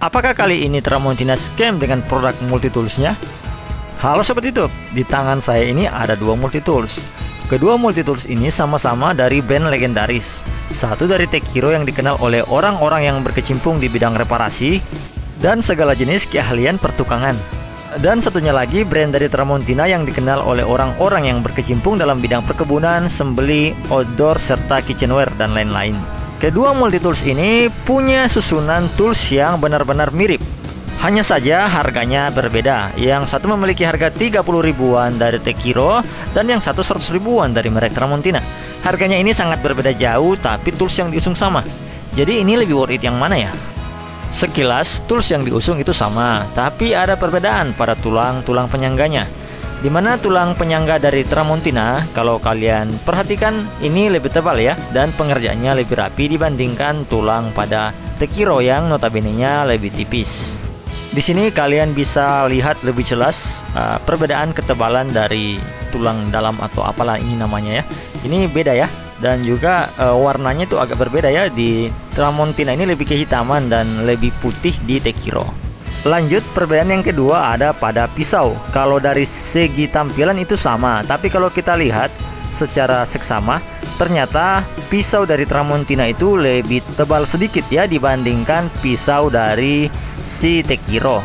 Apakah kali ini Tramontina scam dengan produk multitoolsnya? Halo Sobat YouTube, di tangan saya ini ada dua multitools. Kedua multitools ini sama-sama dari brand legendaris. Satu dari Tekiro yang dikenal oleh orang-orang yang berkecimpung di bidang reparasi dan segala jenis keahlian pertukangan. Dan satunya lagi brand dari Tramontina yang dikenal oleh orang-orang yang berkecimpung dalam bidang perkebunan, sembeli, outdoor, serta kitchenware dan lain-lain. Kedua multitools ini punya susunan tools yang benar-benar mirip. Hanya saja harganya berbeda. Yang satu memiliki harga 30 ribuan dari Tekiro dan yang satu 100 ribuan dari merek Tramontina. Harganya ini sangat berbeda jauh, tapi tools yang diusung sama. Jadi ini lebih worth it yang mana ya? Sekilas tools yang diusung itu sama, tapi ada perbedaan pada tulang-tulang penyangganya. Dimana tulang penyangga dari Tramontina, kalau kalian perhatikan ini lebih tebal ya, dan pengerjaannya lebih rapi dibandingkan tulang pada Tekiro yang notabene-nya lebih tipis. Di sini kalian bisa lihat lebih jelas perbedaan ketebalan dari tulang dalam atau apalah ini namanya ya. Ini beda ya, dan juga warnanya itu agak berbeda ya. Di Tramontina ini lebih kehitaman dan lebih putih di Tekiro. Lanjut, perbedaan yang kedua ada pada pisau. Kalau dari segi tampilan itu sama, tapi kalau kita lihat secara seksama, ternyata pisau dari Tramontina itu lebih tebal sedikit ya dibandingkan pisau dari si Tekiro.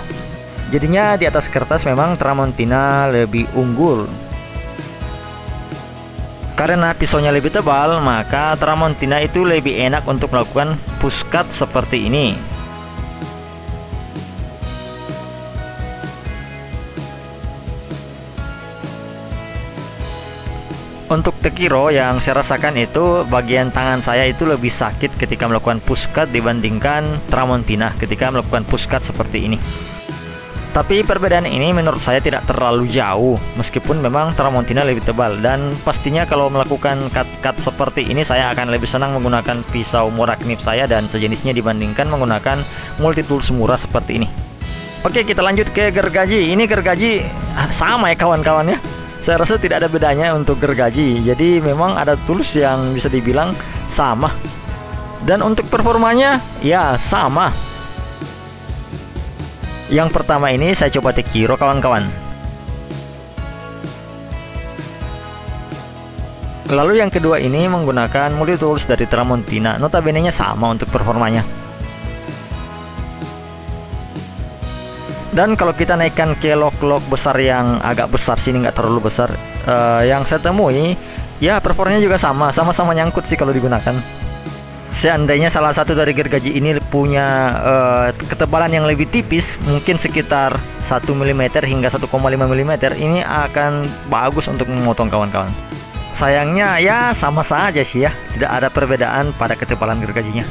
Jadinya di atas kertas memang Tramontina lebih unggul. Karena pisaunya lebih tebal, maka Tramontina itu lebih enak untuk melakukan push cut seperti ini. Untuk Tekiro yang saya rasakan itu bagian tangan saya itu lebih sakit ketika melakukan push cut dibandingkan Tramontina ketika melakukan push cut seperti ini. Tapi perbedaan ini menurut saya tidak terlalu jauh, meskipun memang Tramontina lebih tebal. Dan pastinya kalau melakukan cut-cut seperti ini saya akan lebih senang menggunakan pisau murah knip saya dan sejenisnya dibandingkan menggunakan multitools murah seperti ini. Oke, kita lanjut ke gergaji. Ini gergaji sama ya kawan-kawan ya. Saya rasa tidak ada bedanya untuk gergaji. Jadi memang ada tools yang bisa dibilang sama. Dan untuk performanya ya sama. Yang pertama ini saya coba Tekiro kawan-kawan. Lalu yang kedua ini menggunakan multitools dari Tramontina. Notabene-nya sama untuk performanya. Dan kalau kita naikkan ke lock besar yang agak besar, sini nggak terlalu besar, yang saya temui ya performanya juga sama-sama nyangkut sih kalau digunakan. Seandainya salah satu dari gergaji ini punya ketebalan yang lebih tipis, mungkin sekitar 1 mm hingga 1,5 mm, ini akan bagus untuk memotong kawan-kawan. Sayangnya ya sama saja sih ya, tidak ada perbedaan pada ketebalan gergajinya.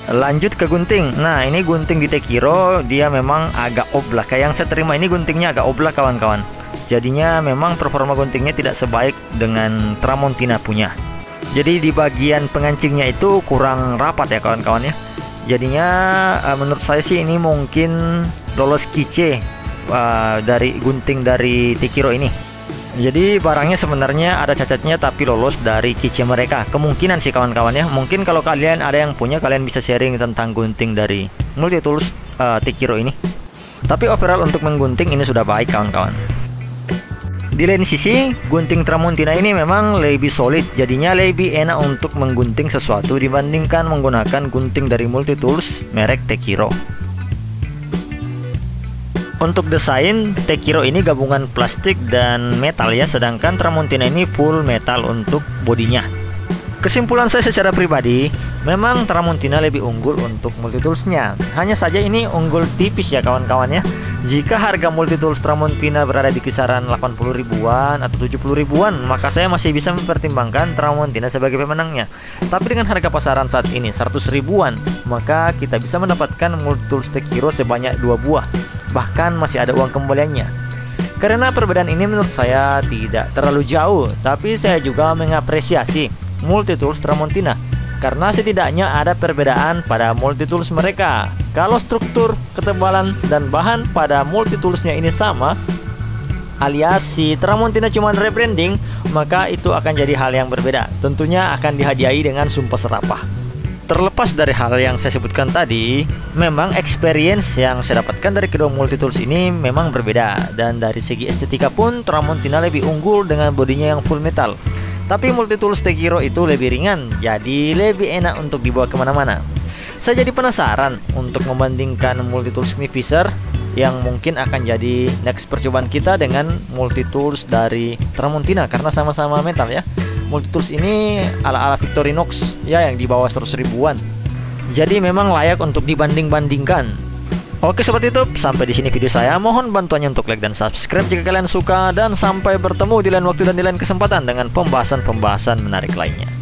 Lanjut ke gunting. Nah, ini gunting di Tekiro dia memang agak oblak. Kayak yang saya terima ini guntingnya agak oblak kawan-kawan. Jadinya memang performa guntingnya tidak sebaik dengan Tramontina punya. Jadi di bagian pengancingnya itu kurang rapat ya kawan-kawan ya. Jadinya menurut saya sih ini mungkin lolos kice dari gunting dari Tekiro ini. Jadi barangnya sebenarnya ada cacatnya tapi lolos dari kice mereka. Kemungkinan sih kawan-kawan ya. Mungkin kalau kalian ada yang punya, kalian bisa sharing tentang gunting dari multitools Tekiro ini. Tapi overall untuk menggunting ini sudah baik kawan-kawan. Di lain sisi, gunting Tramontina ini memang lebih solid. Jadinya lebih enak untuk menggunting sesuatu dibandingkan menggunakan gunting dari multitools merek Tekiro. Untuk desain, Tekiro ini gabungan plastik dan metal ya, sedangkan Tramontina ini full metal untuk bodinya. Kesimpulan saya secara pribadi, memang Tramontina lebih unggul untuk multitoolsnya. Hanya saja ini unggul tipis ya kawan-kawan ya. Jika harga multitools Tramontina berada di kisaran 80 ribuan atau 70 ribuan, maka saya masih bisa mempertimbangkan Tramontina sebagai pemenangnya. Tapi dengan harga pasaran saat ini 100 ribuan, maka kita bisa mendapatkan multitools Tekiro sebanyak 2 buah. Bahkan masih ada uang kembaliannya. Karena perbedaan ini menurut saya tidak terlalu jauh, tapi saya juga mengapresiasi multitools Tramontina karena setidaknya ada perbedaan pada multitools mereka. Kalau struktur, ketebalan, dan bahan pada multitoolsnya ini sama, alias si Tramontina cuma rebranding, maka itu akan jadi hal yang berbeda. Tentunya akan dihadiahi dengan sumpah serapah. Terlepas dari hal yang saya sebutkan tadi, memang experience yang saya dapatkan dari kedua multitools ini memang berbeda. Dan dari segi estetika pun Tramontina lebih unggul dengan bodinya yang full metal. Tapi multitools Tekiro itu lebih ringan, jadi lebih enak untuk dibawa kemana-mana. Saya jadi penasaran untuk membandingkan multitools Kniphisa yang mungkin akan jadi next percobaan kita dengan multitools dari Tramontina, karena sama-sama metal ya. Multitools ini ala-ala Victorinox ya, yang di bawah 100 ribuan. Jadi memang layak untuk dibanding-bandingkan. Oke sobat YouTube, sampai di sini video saya. Mohon bantuannya untuk like dan subscribe jika kalian suka, dan sampai bertemu di lain waktu dan di lain kesempatan dengan pembahasan-pembahasan menarik lainnya.